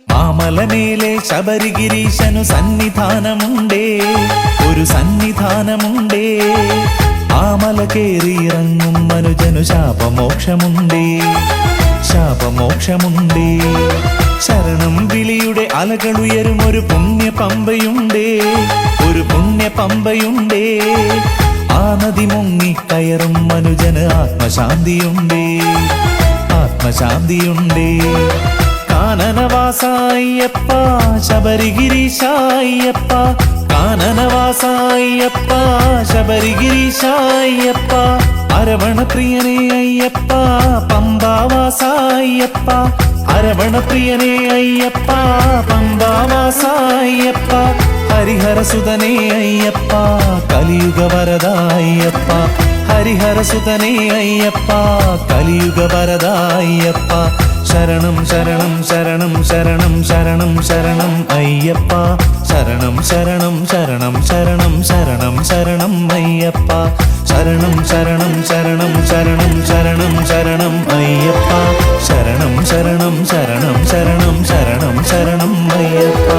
മാമലമേലെ ശബരിഗിരീശനു സന്നിധാനമുണ്ടേ, ഒരു സന്നിധാനമുണ്ടേ. ആമല കേറിയിറങ്ങും മനുജനു ശാപമോക്ഷമുണ്ടേ, ശാപമോക്ഷമുണ്ടേ. ശരണം വിളിയുടെ അലകളുയരും ഒരു പുണ്യ പമ്പയുണ്ടേ, ഒരു പുണ്യ പമ്പയുണ്ടേ. ആ നദി മുങ്ങിക്കയറും മനുജന് ആത്മശാന്തിയുണ്ടേ, ആത്മശാന്തിയുണ്ടേ. കാനനവാസായപ്പ ശബരിഗിരീശായപ്പ, കാനനവാസായപ്പ ശബരിഗിരീശായപ്പ. അരവണപ്രിയനേ അയ്യപ്പ പമ്പാവാസായപ്പ, അരവണപ്രിയനേ അയ്യപ്പ പമ്പാവാസായപ്പ. ഹരിഹരസുതനേ അയ്യപ്പ കലിയുഗവരദായപ്പ, ഹരിഹരസുതനേ അയ്യപ്പ കലിയുഗവരദായപ്പ. ശരണം ശരണം ശരണം ശരണം ശരണം ശരണം അയ്യപ്പ, ശരണം ശരണം ശരണം ശരണം ശരണം ശരണം അയ്യപ്പ. ശരണം ശരണം ശരണം ശരണം ശരണം ശരണം അയ്യപ്പ, ശരണം ശരണം ശരണം ശരണം ശരണം ശരണം അയ്യപ്പ.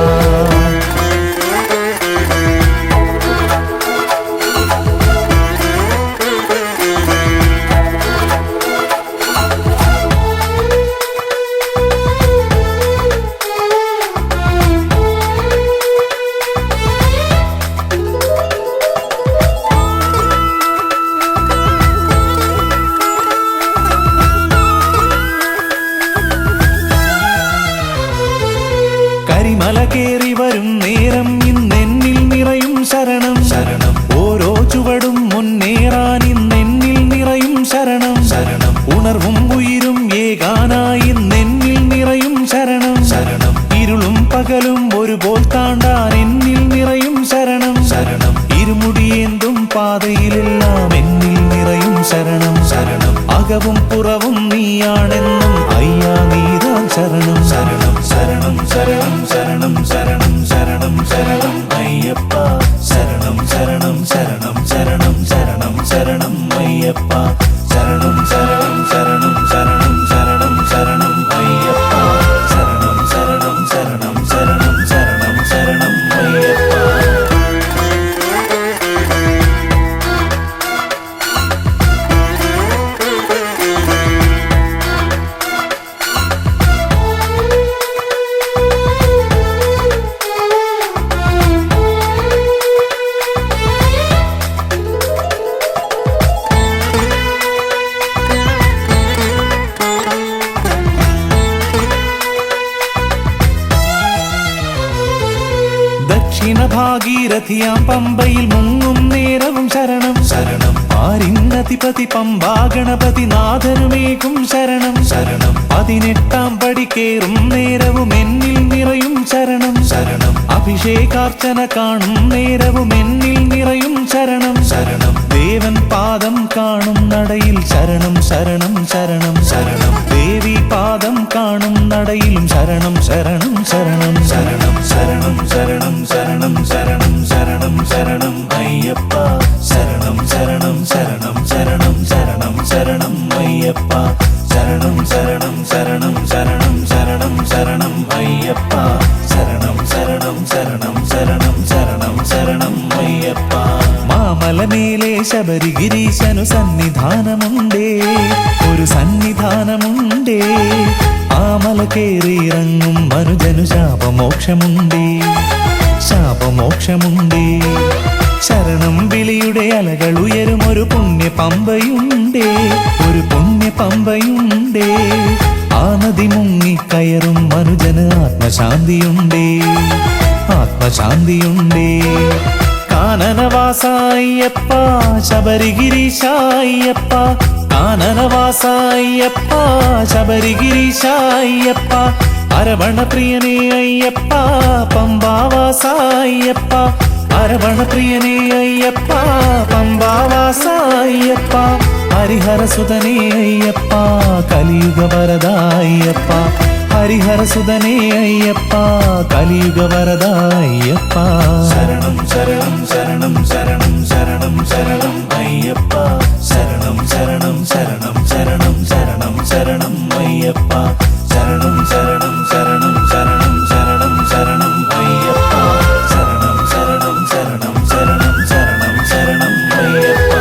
കരിമല കേറി വരും നേരം ഇന്നെന്നിൽ നിറയും ശരണം, ശരണം. ഓരോ ചുവടും മുന്നേറാൻ ഇന്നെന്നിൽ നിറയും ശരണം, ശരണം. ഉണർവും ഉയിരും ഏകാനായി ഇന്നെന്നിൽ നിറയും ശരണം, ശരണം. ഇരുളും പകലും ഒരുപോൽ താണ്ടാൻ എന്നിൽ നിറയും ശരണം, ശരണം. ഇരുമുടിയേന്തും പാതയിലെല്ലാം എന്നിൽ നിറയും ശരണം, ശരണം. അകവും പുറവും നീയാണെന്നും അയ്യാ നീതാൻ ശരണം, ശരണം ശരണം ശരണം ശരണം ശരണം ശരണം ശരണം അയ്യപ്പ. ശരണം ശരണം ശരണം ശരണം ശരണം ശരണം അയ്യപ്പ. ശരണം ശരണം ശരണം ശരണം ശരണം ശരണം അയ്യപ്പ. ശരണം ശരണം ശരണം ശരണം ശരണം ശരണം അയ്യപ്പ. ദക്ഷിണ ഭാഗീരഥിയാം പമ്പയിൽ മുങ്ങും നേരവും ശരണം, ശരണം. ആരിന്നതിപതി പമ്പാ ഗണപതി നാഥനുമേകും ശരണം, ശരണം. 18 പടി കേറും നേരവും എന്നിൽ നിറയും ശരണം, ശരണം. അഭിഷേകാർച്ചന കാണും നേരവും എന്നിൽ നിറയും ശരണം, ശരണം. ദേവൻ പാദം കാണും നടയിൽ ശരണം ശരണം ശരണം ശരണം. ദേവി പാദം കാണും തിരുനടയിലും ശരണം ശരണം ശരണം ശരണം ശരണം ശരണം ശരണം ശരണം ശരണം ശരണം അയ്യപ്പ ശരണം ശരണം ശരണം ശരണം ശരണം ശരണം അയ്യപ്പ ശരണം ശരണം ശരണം ശരണം ശരണം ശരണം അയ്യപ്പ ശരണം ശരണം ശരണം ശരണം ശരണം ശരണം അയ്യപ്പ മാമലമേലെ ശബരിഗിരീശനു സന്നിധാനമുണ്ടേ ഒരു സന്നിധാനമുണ്ടേ ആമല കേറിയിറങ്ങും മനുജനു ശാപമോക്ഷമുണ്ടേ ശാപമോക്ഷമുണ്ടേ ശരണം വിളിയുടെ അലകൾ ഉയരും ഒരു പുണ്യ പമ്പയുണ്ടേ ഒരു പുണ്യ പമ്പയുണ്ടേ ആ നദി മുങ്ങിക്കയറും മനുജന് ആത്മശാന്തിയുണ്ടേ ആത്മശാന്തിയുണ്ടേ കാനനവാസായപ്പ ശബരിഗിരീശായപ്പ കാനനവാസായപ്പ ശബരിഗിരീശായപ്പ അരവണപ്രിയനേ അയ്യപ്പ പമ്പാവാസായപ്പ അരവണപ്രിയനേ അയ്യപ്പ പമ്പാവാസായപ്പ ഹരിഹരസുതനേ അയ്യപ്പ കലിയുഗവരദായപ്പ ഹരിഹരസുതനേ അയ്യപ്പ കലിയുഗവരദായപ്പ ശരണം ശരണം ശരണം ശരണം ശരണം ശരണം അയ്യപ്പ ശരണം ശരണം ശരണം ശരണം ശരണം ശരണം അയ്യപ്പ ശരണം ശരണം ശരണം ശരണം ശരണം ശരണം അയ്യപ്പ ശരണം ശരണം ശരണം ശരണം ശരണം ശരണം അയ്യപ്പ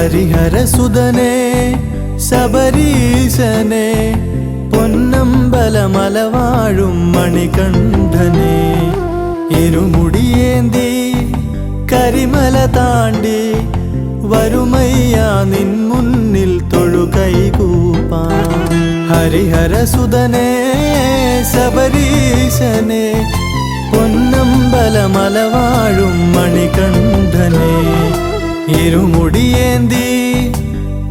ഹരിഹരസുതനേ ശബരീശനേ പൊന്നമ്പലമലവാഴും മണികണ്ഠനേ ഇരുമുടിയേന്തി കരിമല താണ്ടി വരുമയ്യാ നിൻ മുന്നിൽ തൊഴുകൈകൂപ്പാൻ ഹരിഹരസുതനേ ശബരീശനേ പൊന്നമ്പലമലവാഴും മണികണ്ഠനേ ഇരുമുടിയേന്തി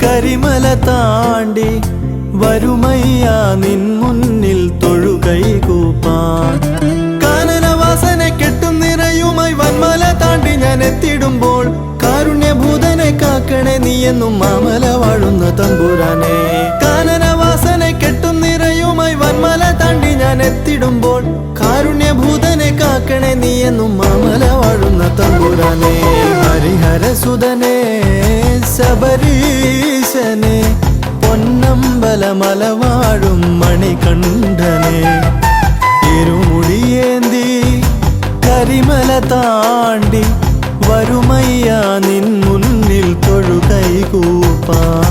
കരിമല താണ്ടി വരുമയ്യാ നിൻ മുന്നിൽ തൊഴുകൈകൂപ്പാൻ കാനനവാസനെ കെട്ടും നിറയുമായി വന്മല താണ്ടി ഞാൻ എത്തിടുമ്പോൾ കാരുണ്യഭൂതനെ കാക്കണേ നീയെന്നും മാമല വാഴുന്ന തമ്പുരാനെ കാനനവാസനെ കെട്ടും നിറയുമായി വന്മല താണ്ടി ഞാൻ എത്തിടുമ്പോൾ കാരുണ്യഭൂതനെ കാക്കണേ നീയെന്നും മാമല വാഴുന്ന തമ്പുരാനെ ഹരിഹരസുതനേ ശബരീശനേ പൊന്നമ്പലമലവാഴും മണികണ്ഠനേ ഇരുമുടിയേന്തി കരിമല താണ്ടി വരുമയ്യാ നിൻ മുന്നിൽ തൊഴുകൈകൂപ്പാൻ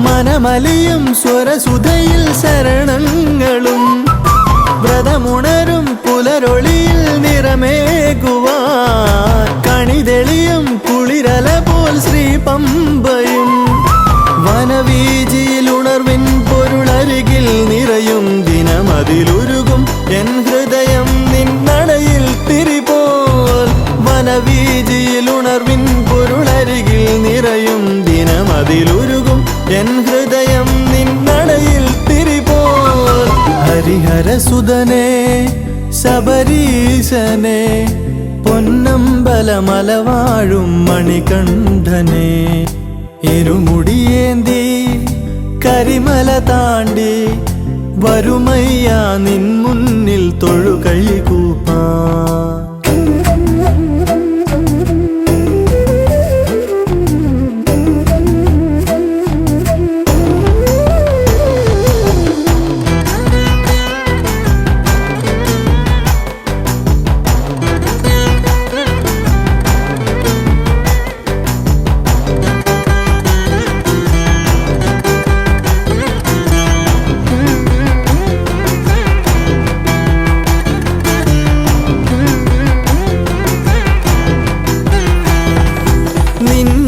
മനമലിയും സ്വരസുധയിൽ ശരണങ്ങളും വ്രതമുണരും പുലരൊളിയിൽ നിറമേകുവാൻ കണിതെളിയും കുളിരല പോൽ ശ്രീ പമ്പയും വനവീജിയിൽ ഉണർവിൻ പൊരുളരികിൽ നിറയും ദിനമതിലുരുകും എൻ ഹൃദയം നിന്നടയിൽ തിരിപോൽ വനവീജിയിൽ ഉണർവിൻ പൊരുളരികിൽ നിറയും ദിനമതിലുരുകും എൻ ഹൃദയം നിന്നടയിൽ തിരിപോൽ ഹരിഹരസുതനേ ശബരീശനേ പൊന്നമ്പലമലവാഴും മണികണ്ഠനേ ഇരുമുടിയേന്തി കരിമല താണ്ടി വരുമയ്യ നിൻ മുന്നിൽ തൊഴുകൈ കൂപ്പാൻ.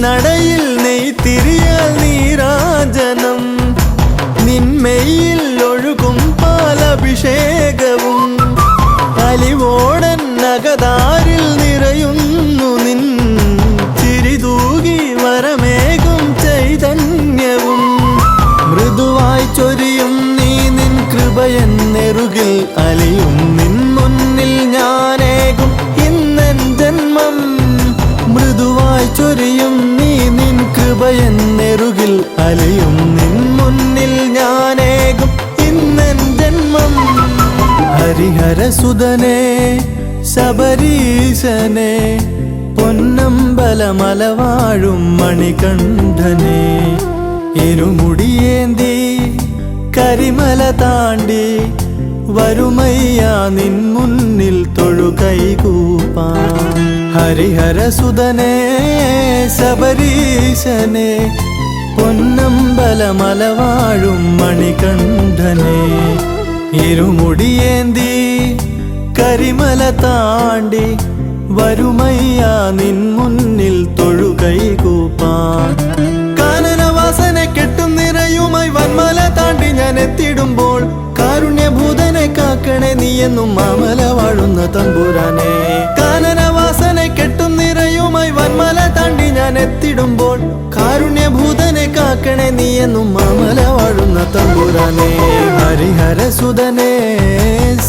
നടയിൽ നെയ്ത്തിരിയാൽ നീരാജനം, നിന്മയിൽ ഒഴുകും പാലഭിഷേകവും, അലിവോടൻ നഗതാരിൽ നിറയുന്നു നിൻ ചിരിതൂകി വരമേകും ചൈതന്യവും. മൃദുവായി ചൊരിയും നീ നിൻ കൃപയെന്നെറുകിൽ അലിയും നിൻ മുന്നിൽ ഞാനേകും ഇന്നെൻ ജന്മം. മൃദുവായി ചൊരിയും നീ നിൻ കൃപയെന്നെറുകിൽ അലിയും നിൻ മുന്നിൽ ഞാനേകും ഇന്നെൻ ജന്മം. ഹരിഹരസുതനേ ശബരീശനെ, പൊന്നമ്പലമലവാഴും മണികണ്ഠനെ, ഇരുമുടിയേന്തി കരിമല താണ്ടി വരുമയ്യ നിൻ മുന്നിൽ തൊഴുകൈ കൂപ്പാൻ. ഹരിഹരസുതനേ ശബരീശനെ, പൊന്നമ്പലമലവാഴും മണികണ്ഠനെ, ഇരുമുടിയേന്തി കരിമല താണ്ടി വരുമയ്യ നിൻ മുന്നിൽ തൊഴുകൈ കൂപ്പാൻ. കാനനവാസനെ കെട്ടും നിറയുമായി വന്മല താണ്ടി ഞാൻ എത്തിടുമ്പോൾ, കാരുണ്യഭൂതനെ കാക്കണേ നീയെന്നും മാമല വാഴുന്ന തമ്പുരാനെ. കാനനവാസനെ കെട്ടും നിറയുമായി വന്മല താണ്ടി ഞാൻ എത്തിടുമ്പോൾ, കാരുണ്യഭൂതനെ കാക്കണേ നീയെന്നും മാമല വാഴുന്ന തമ്പുരാനെ. ഹരിഹരസുതനേ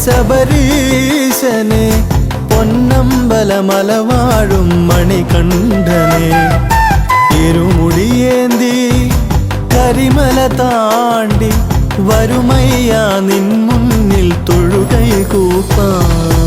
ശബരീശനെ, പൊന്നമ്പലമലവാഴും മണികണ്ഠനെ, ഇരുമുടിയേന്തി കരിമല താണ്ടി വരുമയ്യ നിൻ മുന്നിൽ തൊഴുകൈ കൂപ്പാൻ.